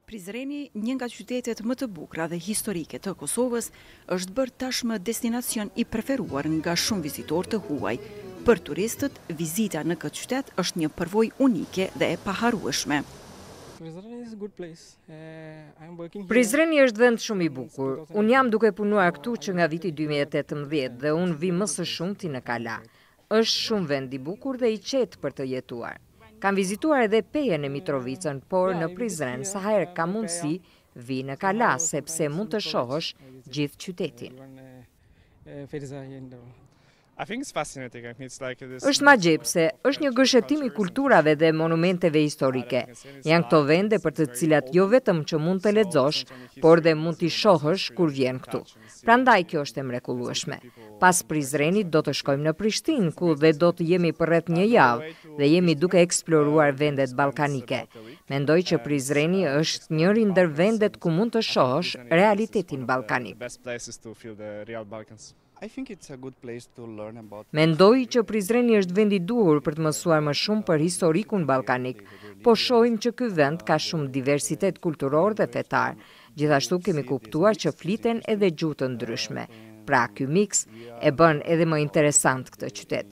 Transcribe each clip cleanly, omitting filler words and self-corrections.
Prizreni, një nga qytetet më të bukura dhe historike të Kosovës, është bërë tashmë destinacion i preferuar nga shumë vizitorë të huaj. Për turistët, vizita në këtë qytet është një përvojë unike dhe e paharrueshme. Prizreni është vend shumë i bukur. Unë jam duke punuar këtu që nga viti 2018 dhe unë vi më së shumti në Kala. Është shumë vend i bukur dhe i qetë për të jetuar. Kam vizituar edhe Pejen e Mitrovicën, por në Prizren sa herë kam mundësi vi në Kala sepse mund të shohësh gjithë qytetin. Është magjepse, është një gërshetim i kulturave dhe monumenteve historike. Janë këto vende për të cilat jo vetëm që mund të lexosh, por dhe mund t'i shohësh kur vjen këtu. Prandaj kjo është e mrekullueshme. Pas Prizrenit do të shkojmë në Prishtinë, ku dhe do të jemi për rreth një javë dhe jemi duke eksploruar vendet ballkanike. Mendoj që Prizreni është njëri ndër vendet ku mund të shohësh realitetin ballkanik. Mendoj që Prizreni është vend i duhur për të mësuar më shumë për historikun ballkanik, po shohim që ky vend ka shumë diversitet kulturor dhe fetar. Gjithashtu kemi kuptuar që fliten edhe gjuhë të ndryshme. Pra, ky miks e bën edhe më interesant këtë qytet.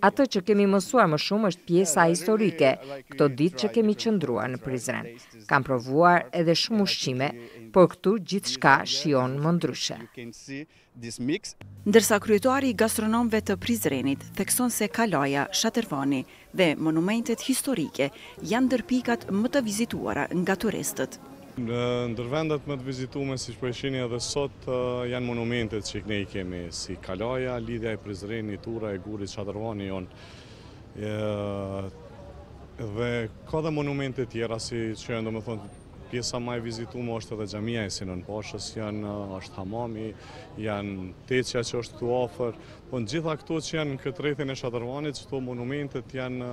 Atë që kemi mësuar më shumë është pjesa historike, këto ditë që kemi qëndruar në Prizren. Kam provuar edhe shumë ushqime, por këtu gjithçka shijon më ndryshe. Ndërsa kryetari i gastronomëve të Prizrenit thekson se Kalaja, Shatervani dhe monumentet historike janë ndër pikat më të vizituara nga turistët. Ndër vendet më të vizituara, siç po e shihni edhe sot, janë monumentet që ne i kemi, si Kalaja, lidhja e Prizrenit, tura e Gurit, Shatervani dhe ka dhe monumente tjera si që domethënë pjesa më e vizituar është edhe xhamia e Sinon Pashës, është hamami, janë teqja që është këtu afër, po në gjitha këto që janë në këtë rrethin e Shatervanit, këto monumentet janë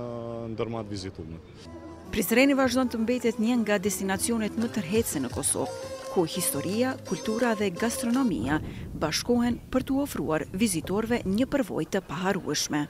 ndër më të vizituara. Prizreni vazhdon të mbetet një nga destinacionet më tërheqëse në Kosovë, ku historia, kultura dhe gastronomia bashkohen për t'u ofruar vizitorëve një përvojë të paharrueshme.